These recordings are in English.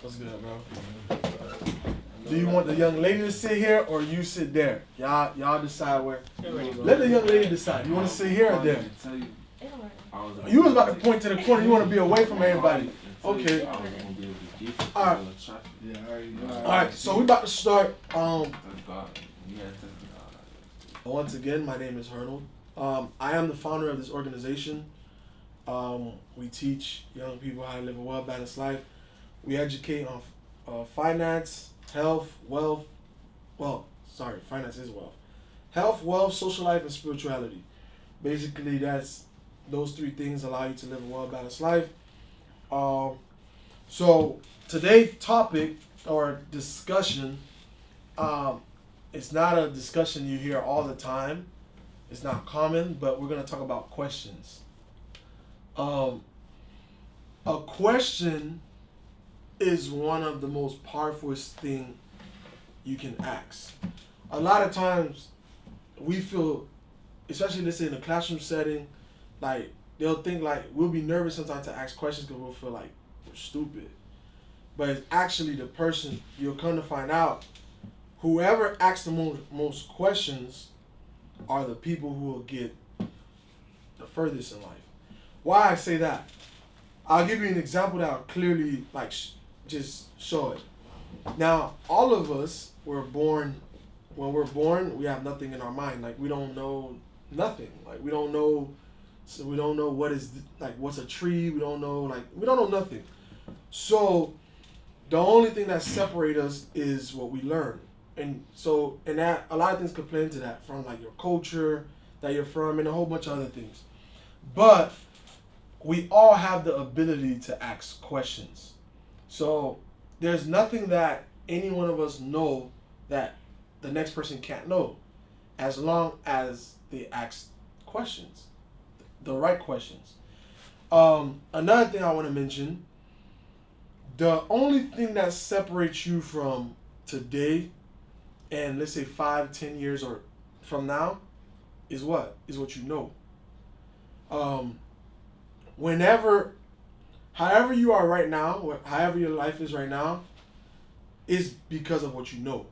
What's good, bro? Do you want the young lady to sit here or you sit there? Y'all decide where. Let the young lady decide. You want to sit here or there? You was about to point to the corner. You want to be away from everybody. Okay. Alright. Alright, so we about to start. Once again, my name is Hernold. I am the founder of this organization. We teach young people how to live a well-balanced life. We educate on finance, health, wealth. Finance is wealth. Health, wealth, social life, and spirituality. Basically, those three things allow you to live a well-balanced life. So today's topic or discussion, it's not a discussion you hear all the time. It's not common, but we're going to talk about questions. A question is one of the most powerful things you can ask. A lot of times we feel, especially let's say in a classroom setting, like they'll think like we'll be nervous sometimes to ask questions because we'll feel like we're stupid. But it's actually the person, you'll come to find out, whoever asks the most questions are the people who will get the furthest in life. Why I say that? I'll give you an example that will clearly just show it. Now, all of us were born, when we're born, we have nothing in our mind. Like we don't know nothing. Like we don't know what is, like what's a tree. We don't know nothing. So the only thing that separates us is what we learn. And that a lot of things could play into that, from like your culture that you're from and a whole bunch of other things. But we all have the ability to ask questions. So there's nothing that any one of us know that the next person can't know, as long as they ask questions, the right questions. Another thing I want to mention, the only thing that separates you from today and let's say 5-10 years or from now is what you know. However you are right now, however your life is right now, is because of what you know.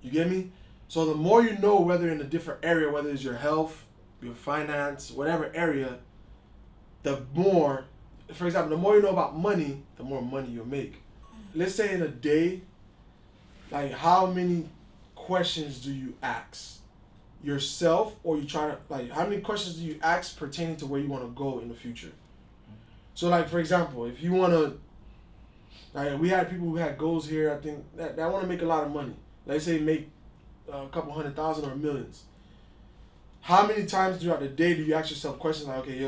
You get me? So the more you know, whether in a different area, whether it's your health, your finance, whatever area, the more, for example, the more you know about money, the more money you'll make. Let's say in a day, like how many questions do you ask yourself, or you try to, like, how many questions do you ask pertaining to where you want to go in the future? So like, for example, if you want to, like we had people who had goals here, I think that want to make a lot of money. Let's say make a couple 100,000 or millions. How many times throughout the day do you ask yourself questions like, okay,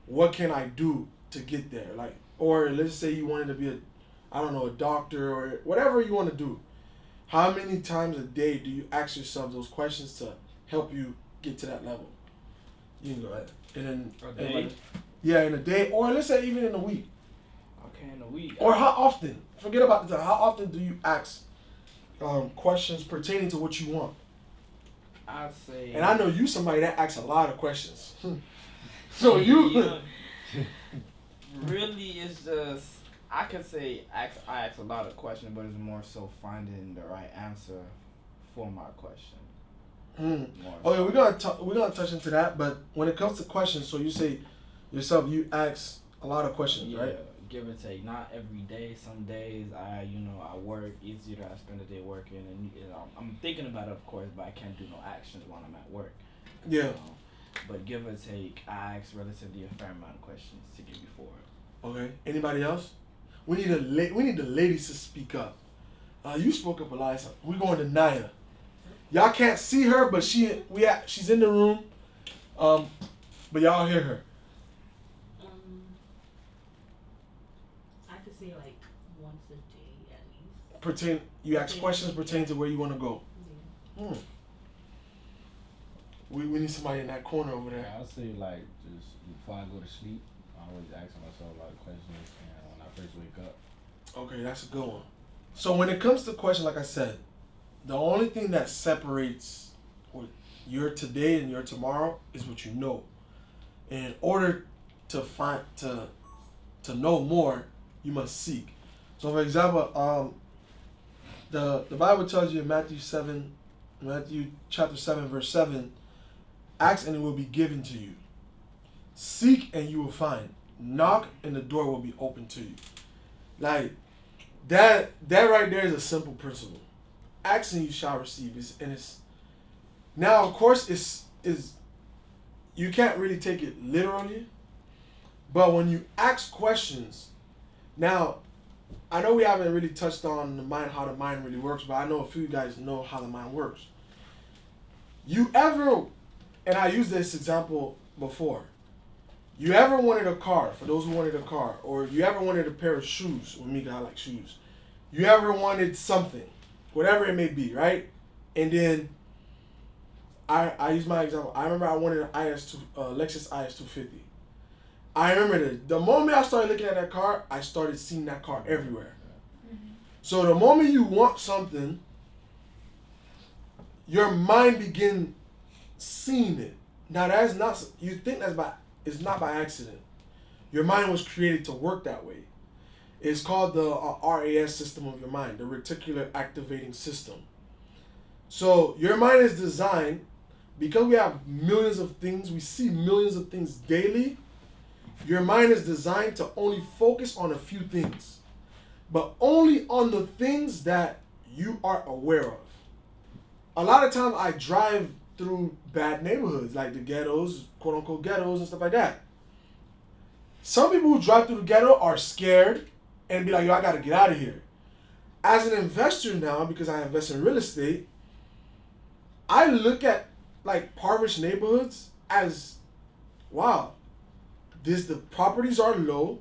what can I do to get there? Like, or let's say you wanted to be a doctor or whatever you want to do. How many times a day do you ask yourself those questions to help you get to that level? You can go ahead. And then a day? In a day, or let's say even in a week. Okay, in a week. Or how often? Forget about the time. How often do you ask questions pertaining to what you want? I'd say. And I know you somebody that asks a lot of questions. So you. Really, it's just, I could say I ask a lot of questions, but it's more so finding the right answer for my question. Okay, we're gonna touch into that, but when it comes to questions, so you say yourself, you ask a lot of questions, yeah, right? Give or take. Not every day. Some days I work. It's either I spend the day working, and I'm thinking about it, of course, but I can't do no actions while I'm at work. Yeah. But give or take, I ask relatively a fair amount of questions to get me forward. Okay. Anybody else? We need the ladies to speak up. You spoke up a lot. So we're going to Naya. Y'all can't see her, but she's in the room. But y'all hear her. I could say like once a day at least. You ask questions pertaining to where you want to go. Yeah. We need somebody in that corner over there. I'll say like just before I go to sleep, I always ask myself a lot of questions, and when I first wake up. Okay, that's a good one. So when it comes to questions, like I said, the only thing that separates what your today and your tomorrow is what you know. And in order to know more, you must seek. So for example, the Bible tells you in Matthew chapter 7, verse 7, ask and it will be given to you. Seek and you will find. Knock and the door will be open to you. Like that right there is a simple principle. Ask and you shall receive. It's now of course is you can't really take it literally, but when you ask questions, now I know we haven't really touched on the mind, how the mind really works, but I know a few of you guys know how the mind works. You ever, and I used this example before, you ever wanted a car, for those who wanted a car, or you ever wanted a pair of shoes, with me, 'cause I like shoes. You ever wanted something, whatever it may be, right? And then, I use my example. I remember I wanted an Lexus IS250. I remember the moment I started looking at that car, I started seeing that car everywhere. Mm-hmm. So the moment you want something, your mind begin seeing it. Now that is not, you think it's not by accident. Your mind was created to work that way. It's called the RAS system of your mind, the reticular activating system. So your mind is designed, because we have millions of things, we see millions of things daily. Your mind is designed to only focus on a few things, but only on the things that you are aware of. A lot of times I drive through bad neighborhoods, like the ghettos, quote unquote ghettos and stuff like that. Some people who drive through the ghetto are scared and be like, yo, I gotta get out of here. As an investor now, because I invest in real estate, I look at like impoverished neighborhoods as, wow, the properties are low,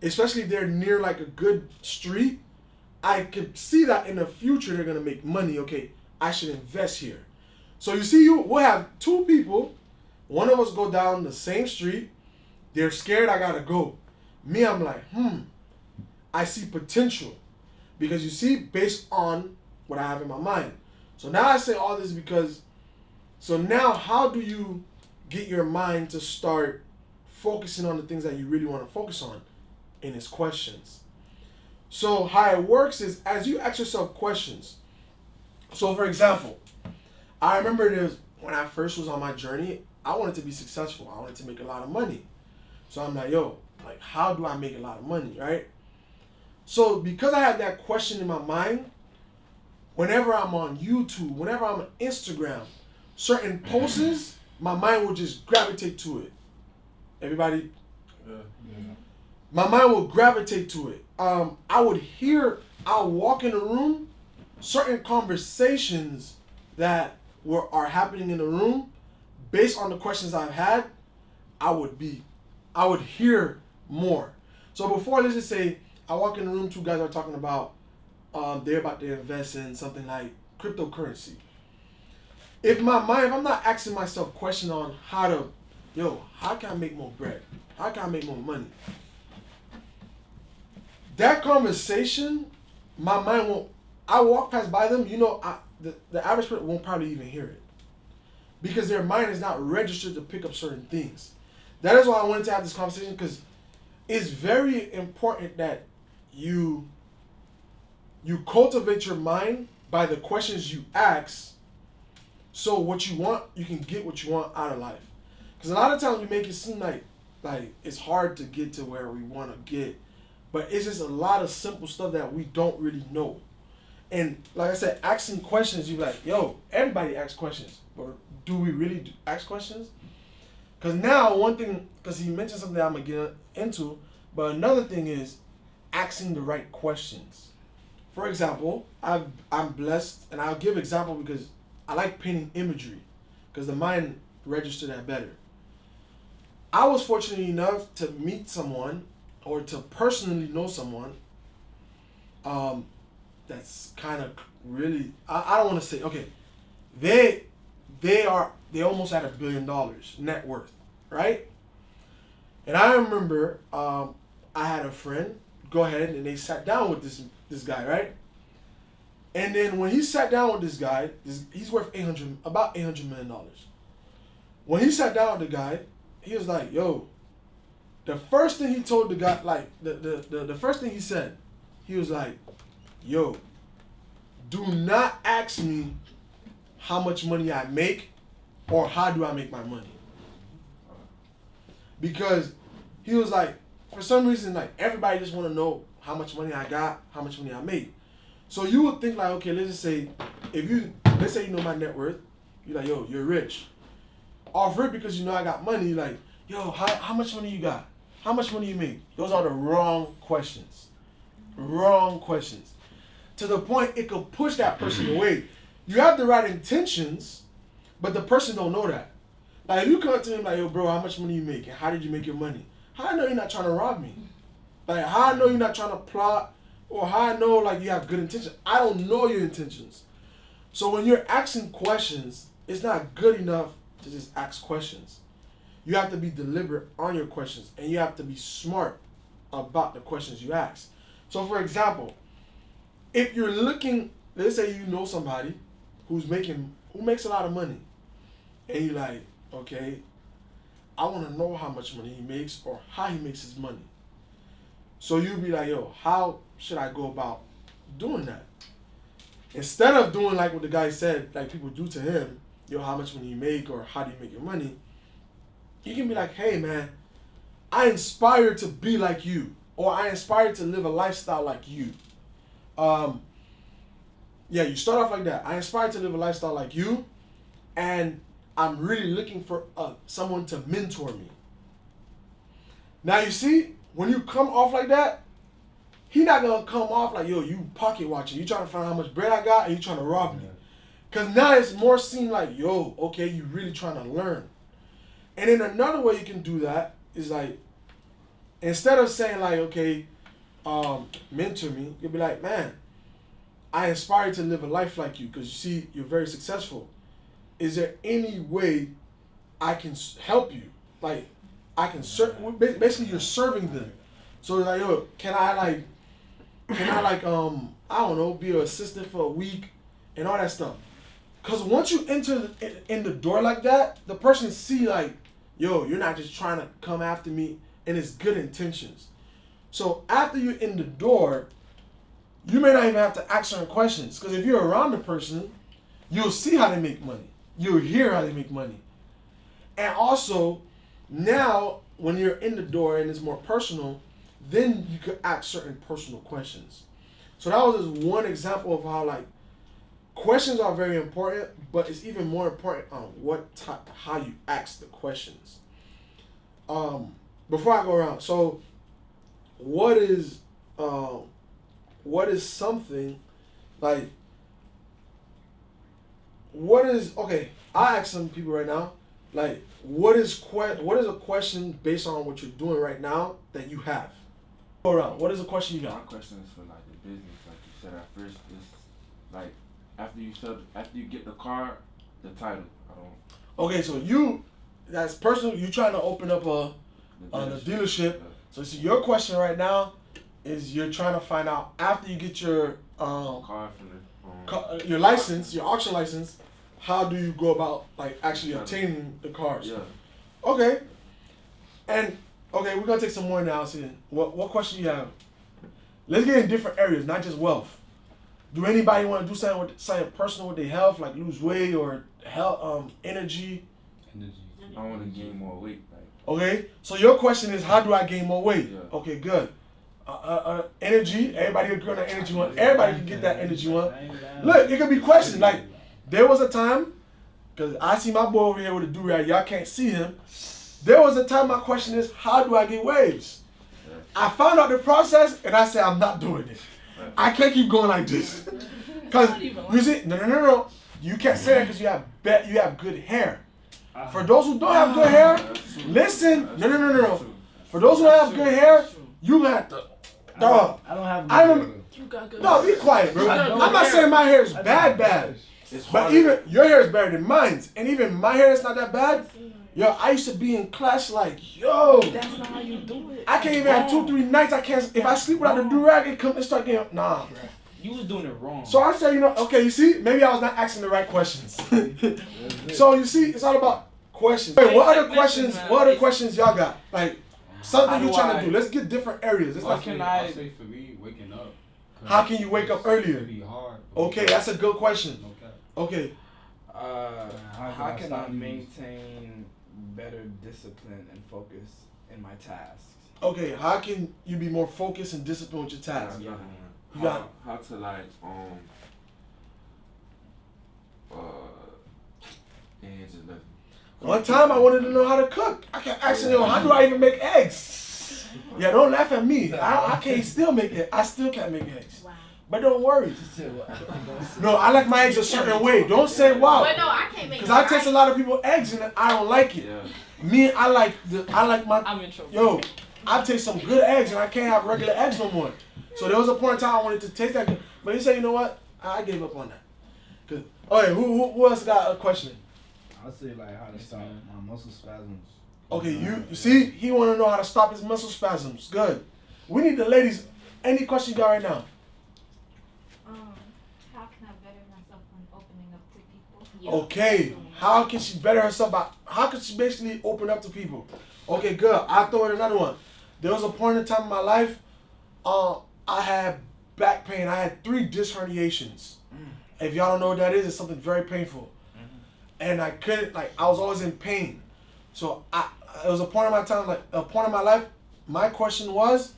especially if they're near like a good street. I could see that in the future they're gonna make money. Okay, I should invest here. So you see, we'll have two people, one of us go down the same street, they're scared, I gotta go. Me, I'm like, I see potential. Because you see, based on what I have in my mind. So now I say all this because, so now how do you get your mind to start focusing on the things that you really want to focus on? And it's questions. So how it works is, as you ask yourself questions. So for example, I remember when I first was on my journey, I wanted to be successful. I wanted to make a lot of money. So I'm like, yo, like, how do I make a lot of money, right? So because I had that question in my mind, whenever I'm on YouTube, whenever I'm on Instagram, certain posts, my mind will just gravitate to it. Everybody? Yeah. My mind will gravitate to it. I'll walk in a room, certain conversations that are happening in the room, based on the questions I've had, I would hear more. So before, let's just say, I walk in the room, two guys are talking about, they're about to invest in something like cryptocurrency. If I'm not asking myself questions on how can I make more bread? How can I make more money? That conversation, my mind won't, I walk past by them, the average person won't probably even hear it. Because their mind is not registered to pick up certain things. That is why I wanted to have this conversation, because it's very important that you cultivate your mind by the questions you ask, so what you want, you can get what you want out of life. Because a lot of times we make it seem like it's hard to get to where we want to get, but it's just a lot of simple stuff that we don't really know. And like I said, asking questions, you're like, yo, everybody asks questions, but do we really ask questions? Because now one thing, because he mentioned something that I'm going to get into, but another thing is asking the right questions. For example, I'm blessed, and I'll give example because I like painting imagery, because the mind registered that better. I was fortunate enough to meet someone, or to personally know someone, that's kind of really, I don't want to say, okay, they almost at $1 billion net worth, right? And I remember I had a friend go ahead and they sat down with this guy, right? And then when he sat down with this guy, he's worth about $800 million. When he sat down with the guy, he was like, yo, the first thing he told the guy, like the first thing he said, he was like, yo, do not ask me how much money I make or how do I make my money. Because he was like, for some reason, like everybody just want to know how much money I got, how much money I made. So you would think like, okay, let's just say, let's say you know my net worth, you're like, yo, you're rich. Off rip because you know I got money, like, yo, how much money you got? How much money you make? Those are the wrong questions. Wrong questions. To the point it could push that person away. You have the right intentions, but the person don't know that. Like if you come to him like, yo, bro, how much money you make? And how did you make your money? How I know you're not trying to rob me? Like how I know you're not trying to plot, or how I know like you have good intentions? I don't know your intentions. So when you're asking questions, it's not good enough to just ask questions. You have to be deliberate on your questions, and you have to be smart about the questions you ask. So for example, if you're looking, let's say you know somebody who makes a lot of money, and you're like, okay, I want to know how much money he makes or how he makes his money. So you'd be like, yo, how should I go about doing that? Instead of doing like what the guy said, like people do to him, yo, how much money you make or how do you make your money? You can be like, hey man, I inspire to be like you, or I inspire to live a lifestyle like you. Yeah, you start off like that. I inspire to live a lifestyle like you, and I'm really looking for someone to mentor me. Now you see, when you come off like that, he not gonna come off like, yo, you pocket watching. You trying to find out how much bread I got and you trying to rob me. Because now it's more seen like, yo, okay, you really trying to learn. And then another way you can do that is like, instead of saying like, okay, mentor me, you'll be like, man, I inspire to live a life like you because you see you're very successful. Is there any way I can help you? Like, I can serve, basically you're serving them. So like, yo, can I I don't know, be an assistant for a week and all that stuff. Because once you enter in the door like that, the person see like, yo, you're not just trying to come after me, and it's good intentions. So after you're in the door, you may not even have to ask certain questions. Because if you're around the person, you'll see how they make money. You'll hear how they make money. And also, now when you're in the door and it's more personal, then you could ask certain personal questions. So that was just one example of how like questions are very important, but it's even more important on how you ask the questions. Before I go around, so what is something like, okay, I ask some people right now, like, what is a question based on what you're doing right now that you have? Go around. What is a question you got? My question is for like the business, like you said at first. Is like after you get the car, the title. Okay, so that's personal. You trying to open up a dealership. Yeah. So see, your question right now is you're trying to find out after you get your Car for the your license, your auction license, how do you go about like actually obtaining the cars? Yeah. Okay. And okay, we're gonna take some more analysis. What question you have? Let's get in different areas, not just wealth. Do anybody want to do something personal with their health, like lose weight or health, energy? I want to gain more weight. Like. Okay, so your question is, how do I gain more weight? Yeah. Okay, good. Energy. Everybody agree on that energy one. Everybody can get that energy one. Look, it could be questions like, there was a time, because I see my boy over here with a do-rag. Y'all can't see him. There was a time my question is, how do I get waves? I found out the process, and I said, I'm not doing it. I can't keep going like this. Because, you see, no. You can't say that because you have good hair. For those who don't have good hair, listen. No. For those who don't have good hair, you have to. Dog. I don't have good You got good. No, be quiet, bro. I'm not saying my hair is bad. But even your hair is better than mine. And even my hair is not that bad. Yo, I used to be in class like, yo. That's not how you do it. I can't even have 2-3 nights. I can't. If I sleep without the do-rag, it come and start getting. Nah, bro. You was doing it wrong. So I said, okay, you see, maybe I was not asking the right questions. So you see, it's all about questions. Wait, what other questions? What other questions y'all got? Like something you trying to do? Let's get different areas. It's I'll like say for me, waking up. How can you wake up earlier? It'd be hard. Okay, that's a good question. Okay. How can I maintain better discipline and focus in my tasks? Okay, how can you be more focused and disciplined with your tasks? Yeah. You got how to like and just left me. one time I wanted to know how to cook. I kept asking him, how do I even make eggs? Yeah, don't laugh at me. I can't still make it. I still can't make eggs. Wow. But don't worry. No, I like my eggs a certain way. Don't say wow. But no, I can't make. Because I taste a lot of people eggs and I don't like it. Yeah. Me, I like my. I'm in trouble. Yo, I taste some good eggs and I can't have regular eggs no more. So there was a point in time I wanted to taste that good. But he said, you know what? I gave up on that. Cause, okay, who else got a question? I'd say like how to stop my muscle spasms. Okay, you see, he want to know how to stop his muscle spasms. Good. We need the ladies. Any question you got right now? How can I better myself when opening up to people? Okay, how can she better herself? How can she basically open up to people? Okay, good. I'll throw in another one. There was a point in time in my life, I had back pain. I had 3 disc herniations. If y'all don't know what that is, it's something very painful. And I couldn't, I was always in pain. So it was a point in my time, a point in my life, my question was,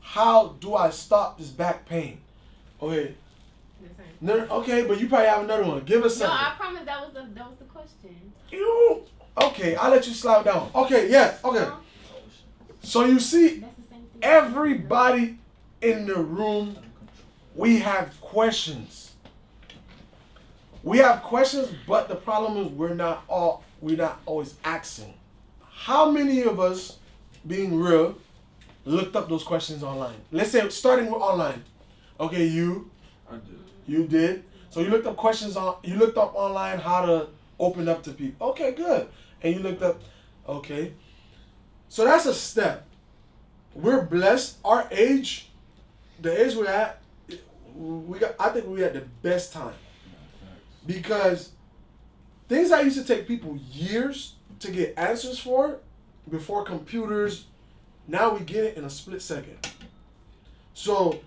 how do I stop this back pain? Okay. No, okay, but you probably have another one. Give us No, something. I promise that was the question. Okay, I'll let you slide down. Okay, yeah, okay. So you see, That's the same thing. everybody in the room, we have questions. We have questions, but the problem is we're not always asking. How many of us, being real, looked up those questions online? Let's say starting with online. Okay, I did. you did. So you looked up you looked up online how to open up to people. Okay, good. And you looked up, okay. So that's a step. We're blessed. Our age, the age we're at, I think we're at the best time. Because things that used to take people years to get answers for, before computers, now we get it in a split second. So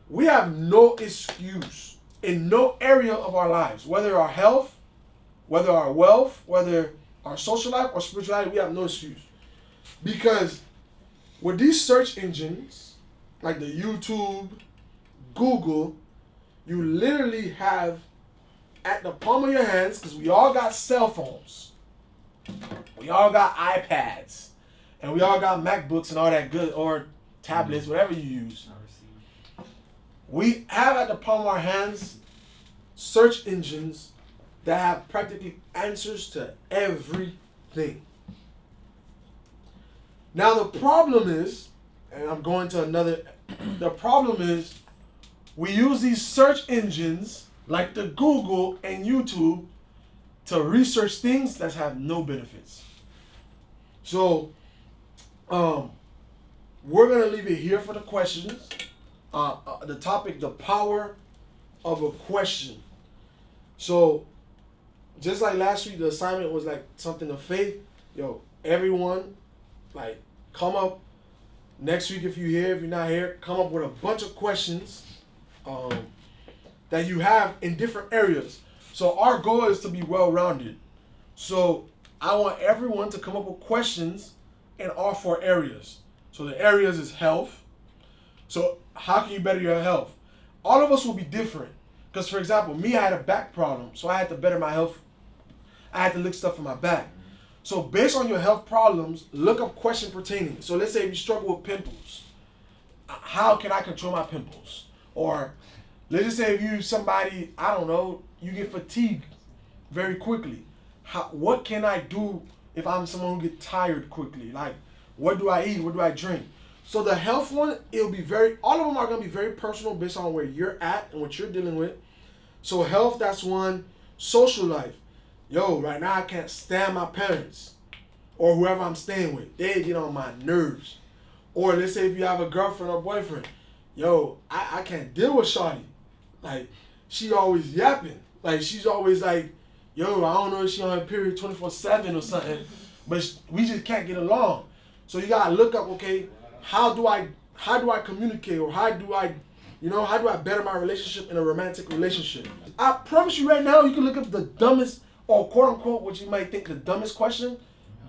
we have no excuse in no area of our lives, whether our health, whether our wealth, whether our social life or spirituality, we have no excuse. Because with these search engines, like the YouTube, Google, you literally have at the palm of your hands, because we all got cell phones, we all got iPads, and we all got MacBooks and all that good, or tablets, whatever you use. We have at the palm of our hands search engines that have practically answers to everything. Now the problem is, and I'm going to another, the problem is we use these search engines like the Google and YouTube to research things that have no benefits. So we're going to leave it here for the questions. The topic, the power of a question. So just like last week, the assignment was like something of faith. Yo, everyone, come up next week if you're here. If you're not here, come up with a bunch of questions that you have in different areas. So our goal is to be well-rounded. So I want everyone to come up with questions in all 4 areas. So the areas is health. So how can you better your health? All of us will be different. Because for example, me, I had a back problem. So I had to better my health. I had to look stuff in my back. So based on your health problems, look up question pertaining. So let's say if you struggle with pimples, how can I control my pimples? Or let's just say if you somebody, I don't know, you get fatigued very quickly. What can I do if I'm someone who gets tired quickly? Like, what do I eat? What do I drink? So the health one, all of them are going to be very personal based on where you're at and what you're dealing with. So health, that's one. Social life. Yo, right now I can't stand my parents or whoever I'm staying with. They get on my nerves. Or let's say if you have a girlfriend or boyfriend. Yo, I can't deal with shawty. Like, she always yapping. Like, she's always like, yo, I don't know if she on her period 24/7 or something. But we just can't get along. So you got to look up, okay, how do I communicate, or how do I, You know, how do I better my relationship in a romantic relationship? I promise you right now, you can look up the dumbest, or quote unquote, what you might think the dumbest question.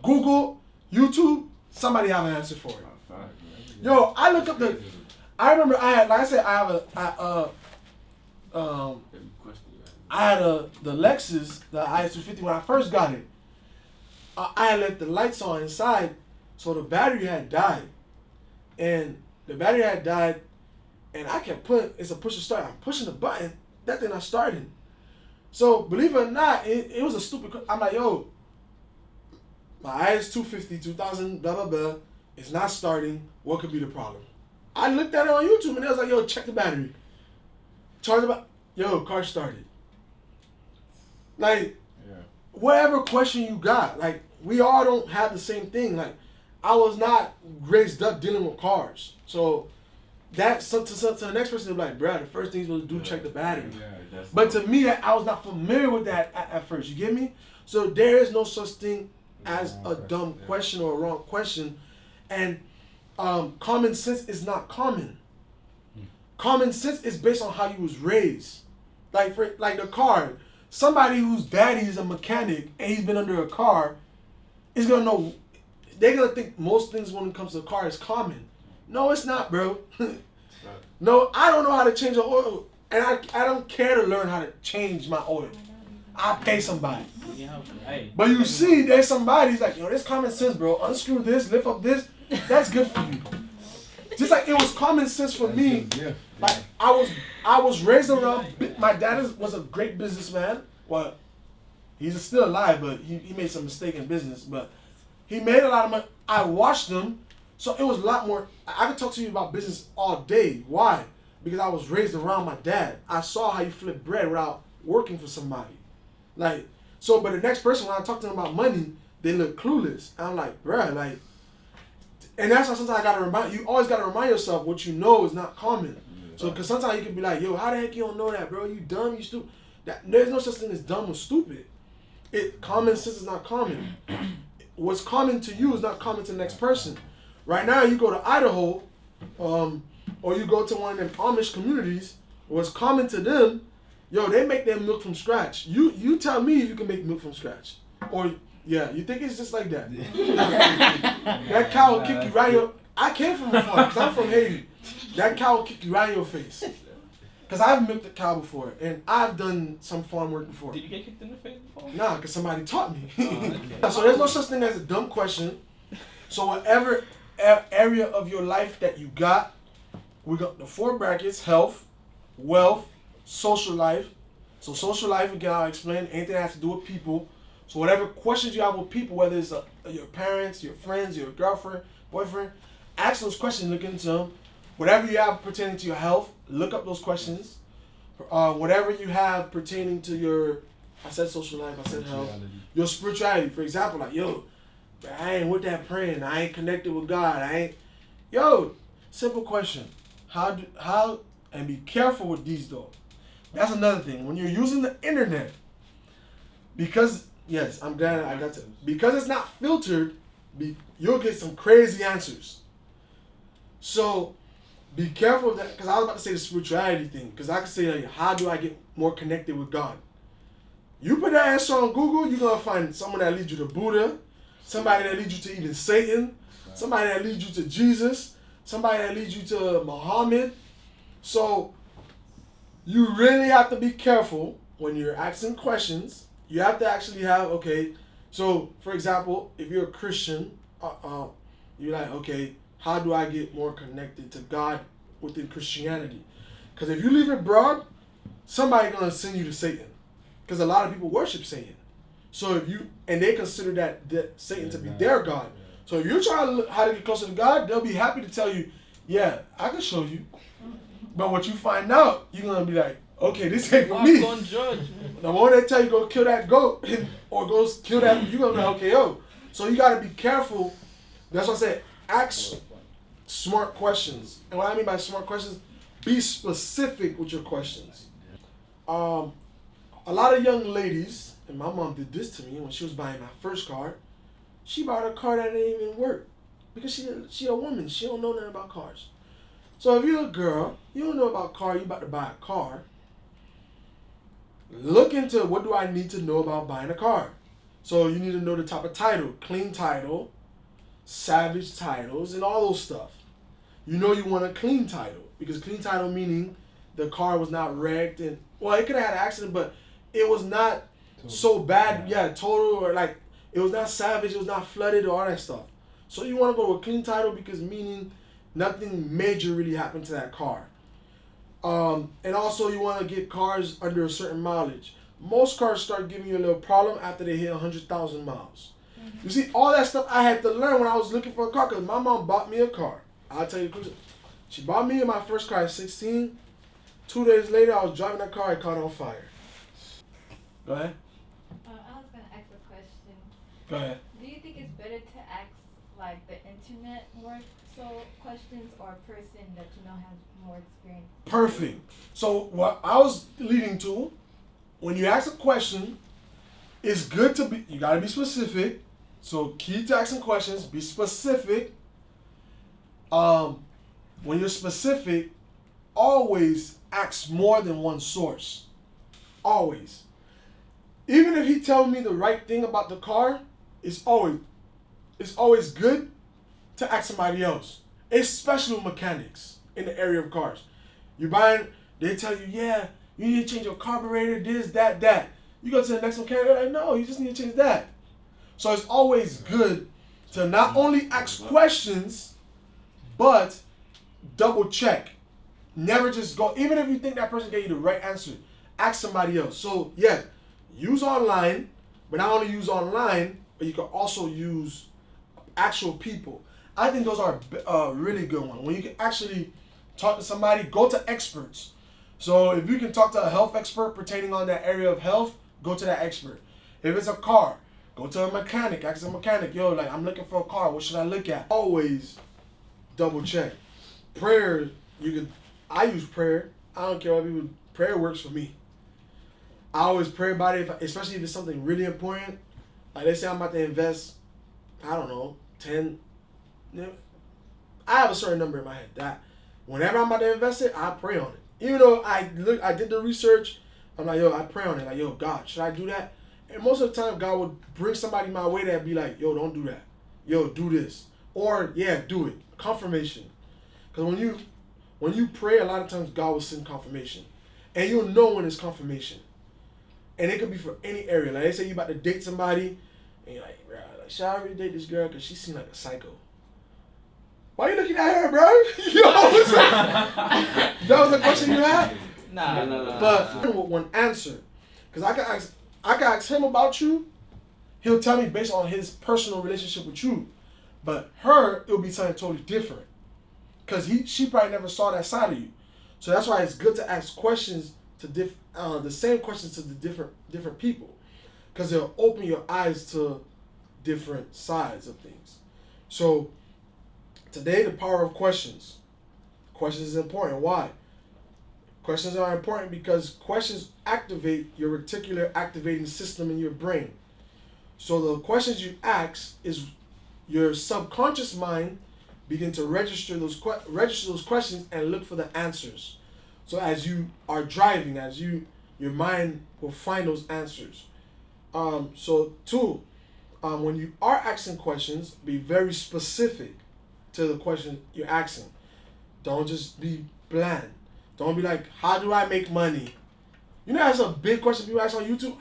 Google, YouTube, somebody have an answer for it. Yo, I look up the. I remember I had, like I said, I had the Lexus, the IS250 when I first got it. I had left the lights on inside, so the battery had died. And the battery had died, and I kept putting, it's a push to start. I'm pushing the button, that thing not starting. So believe it or not, it was a stupid, I'm like, yo, my IS250, 2000, blah, blah, blah, it's not starting. What could be the problem? I looked at it on YouTube, and it was like, yo, check the battery. Charge the battery. Yo, car started. Like, whatever question you got, like, we all don't have the same thing. Like, I was not raised up dealing with cars. So, that's to the next person, they're like, bruh, the first thing you're supposed to do, check the battery. But to me, I was not familiar with that at first. You get me? So, there is no such thing as a dumb question or a wrong question. And common sense is not common. Common sense is based on how you was raised. Like the car. Somebody whose daddy is a mechanic and he's been under a car is gonna know. They're gonna think most things when it comes to a car is common. No, it's not, bro. No, I don't know how to change an oil, and I don't care to learn how to change my oil. I pay somebody. But you see, there's somebody's like, yo, this common sense, bro. Unscrew this, lift up this. That's good for you. Just like it was common sense for me. Like I was raised around. My dad was a great businessman. Well, he's still alive, but he made some mistake in business. But he made a lot of money. I watched him, so it was a lot more. I could talk to you about business all day. Why? Because I was raised around my dad. I saw how you flip bread without working for somebody. Like so, but the next person when I talk to them about money, they look clueless. And I'm like, bruh, like. And that's why sometimes I gotta remind you. Always gotta remind yourself what you know is not common. So, cause sometimes you can be like, "Yo, how the heck you don't know that, bro? You dumb, you stupid." There's no such thing as dumb or stupid. Common sense is not common. What's common to you is not common to the next person. Right now, you go to Idaho, or you go to one of them Amish communities. What's common to them, yo, they make their milk from scratch. You tell me if you can make milk from scratch, or. Yeah, you think it's just like that? That cow will kick you right in your... I came from a farm, because I'm from Haiti. That cow will kick you right in your face. Because I've milked a cow before, and I've done some farm work before. Did you get kicked in the face before? Nah, because somebody taught me. Okay. So there's no such thing as a dumb question. So whatever area of your life that you got, we got the 4 brackets: health, wealth, social life. So social life, again, I'll explain anything that has to do with people. So whatever questions you have with people, whether it's your parents, your friends, your girlfriend, boyfriend, ask those questions, look into them. Whatever you have pertaining to your health, look up those questions. Whatever you have pertaining to your, I said social life, I said health, your spirituality. For example, like, yo, I ain't with that praying, I ain't connected with God, yo, simple question. How, and be careful with these though. That's another thing. When you're using the internet, because, yes, I'm glad I got to. Because it's not filtered, you'll get some crazy answers. So, be careful of that. Because I was about to say the spirituality thing. Because I could say, like, how do I get more connected with God? You put that answer on Google, you're going to find someone that leads you to Buddha, somebody that leads you to even Satan, somebody that leads you to Jesus, somebody that leads you to Muhammad. So, you really have to be careful when you're asking questions. You have to actually have, okay, so for example, if you're a Christian, you're like, okay, how do I get more connected to God within Christianity? Because if you leave it broad, somebody's going to send you to Satan. Because a lot of people worship Satan. So and they consider that Satan to be their God. So if you're trying to look how to get closer to God, they'll be happy to tell you, yeah, I can show you. But what you find out, you're going to be like, okay, this ain't for me. The moment they tell you go kill that goat or go kill that, you're going to be like, okay, yo. So you got to be careful. That's what I said. Ask smart questions. And what I mean by smart questions, be specific with your questions. A lot of young ladies, and my mom did this to me when she was buying my first car. She bought a car that didn't even work because she a woman. She don't know nothing about cars. So if you're a girl, you don't know about car, you about to buy a car. Look into what do I need to know about buying a car. So you need to know the type of title, clean title, salvage titles, and all those stuff. You know you want a clean title because clean title meaning the car was not wrecked and well, it could have had an accident, but it was not so bad. Yeah, total or like it was not savage, it was not flooded or all that stuff. So you want to go with clean title because meaning nothing major really happened to that car. And also you want to get cars under a certain mileage. Most cars start giving you a little problem after they hit 100,000 miles. You see, all that stuff I had to learn when I was looking for a car because my mom bought me a car. I'll tell you the truth. She bought me my first car at 16. 2 days later, I was driving that car, it caught on fire. Go ahead. I was gonna ask a question. Go ahead. Do you think it's better to ask like the internet more so questions or a person that you know has more experience? Perfect. So what I was leading to, when you ask a question, it's good to be, you gotta be specific. So key to asking questions, be specific. When you're specific, always ask more than one source. Always. Even if he tells me the right thing about the car, it's always good to ask somebody else. Especially mechanics in the area of cars. You're buying, they tell you, yeah, you need to change your carburetor, this, that. You go to the next mechanic, they're like, no, you just need to change that. So it's always good to not only ask questions, but double check. Never just go, even if you think that person gave you the right answer, ask somebody else. So yeah, use online, but not only use online, but you can also use actual people. I think those are a really good one. When you can actually talk to somebody, go to experts. So if you can talk to a health expert pertaining on that area of health, go to that expert. If it's a car, go to a mechanic, ask a mechanic, yo, like I'm looking for a car, what should I look at? Always double check. Prayer, I use prayer. I don't care what people, prayer works for me. I always pray about it, especially if it's something really important. Like let's say I'm about to invest, I don't know, 10, I have a certain number in my head that whenever I'm about to invest it, I pray on it. Even though I did the research, I'm like, yo, I pray on it. Like, yo, God, should I do that? And most of the time, God would bring somebody my way that be like, yo, don't do that. Yo, do this. Or, yeah, do it. Confirmation. Because when you pray, a lot of times God will send confirmation. And you'll know when it's confirmation. And it could be for any area. Like, they say you about to date somebody, and you're like, bro, like, should I really date this girl? Because she seems like a psycho. Why are you looking at her, bro? Yo, what's that? That was a question you had? Nah. But with one answer. Because I can ask him about you. He'll tell me based on his personal relationship with you. But her, it'll be something totally different. Because she probably never saw that side of you. So that's why it's good to ask questions to the same questions to the different people. Because they'll open your eyes to different sides of things. So today, the power of questions. Questions is important. Why? Questions are important because questions activate your reticular activating system in your brain. So the questions you ask is your subconscious mind begin to register those questions and look for the answers. So as you are driving, your mind will find those answers. So two, when you are asking questions, be very specific to the question you're asking. Don't just be bland. Don't be like, how do I make money? You know that's a big question people ask on YouTube.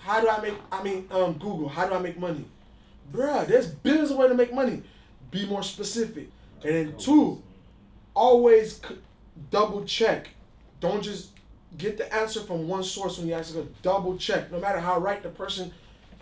Google, how do I make money? Bruh, there's billions of ways to make money. Be more specific. And then two, always double check. Don't just get the answer from one source when you ask a double check. No matter how right the person,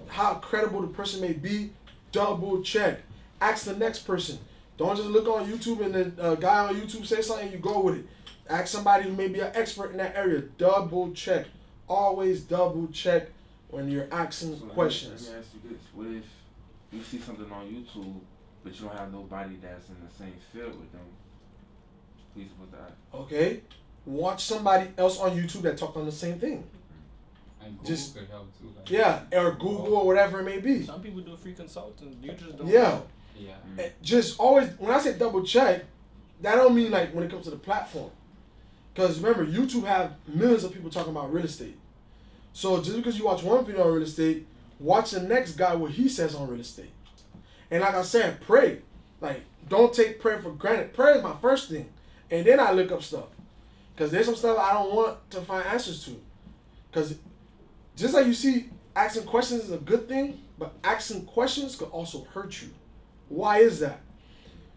how credible the person may be, double check. Ask the next person. Don't just look on YouTube and then a guy on YouTube say something and you go with it. Ask somebody who may be an expert in that area. Double check. Always double check when you're asking questions. Let me ask you this. What if you see something on YouTube but you don't have nobody that's in the same field with them? Who you supposed to ask? Okay. Watch somebody else on YouTube that talked on the same thing. And Google Just could help too. Like, yeah, or Google or whatever it may be. Some people do free consultants. You just don't Yeah. know. Yeah. Just always, when I say double check, that don't mean like when it comes to the platform. Because remember, YouTube have millions of people talking about real estate. So just because you watch one video on real estate, watch the next guy what he says on real estate. And like I said, pray. Like, don't take prayer for granted. Prayer is my first thing. And then I look up stuff. Because there's some stuff I don't want to find answers to. Because just like you see, asking questions is a good thing, but asking questions could also hurt you. Why is that?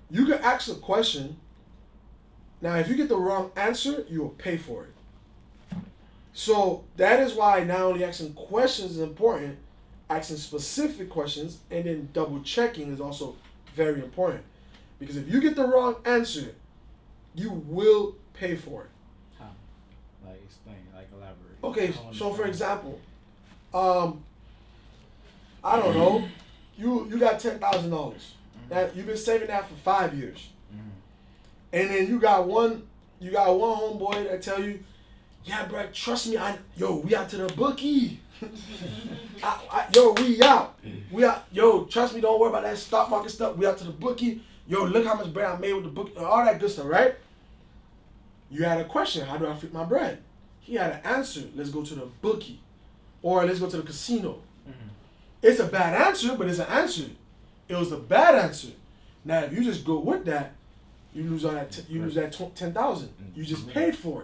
You can ask a question. Now, if you get the wrong answer, you will pay for it. So that is why not only asking questions is important, asking specific questions and then double checking is also very important. Because if you get the wrong answer, you will pay for it. How? Like explain, like elaborate. Okay, so for example, I don't know, you got $10,000. That you've been saving that for 5 years. And then you got one homeboy that tell you, yeah, bro, trust me, we out to the bookie. We out. Yo, trust me, don't worry about that stock market stuff. We out to the bookie. Yo, look how much bread I made with the bookie. All that good stuff, right? You had a question, how do I flip my bread? He had an answer, let's go to the bookie. Or let's go to the casino. It's a bad answer, but it's an answer. It was a bad answer. Now, if you just go with that, you lose all that. You lose that 10,000. You just paid for it.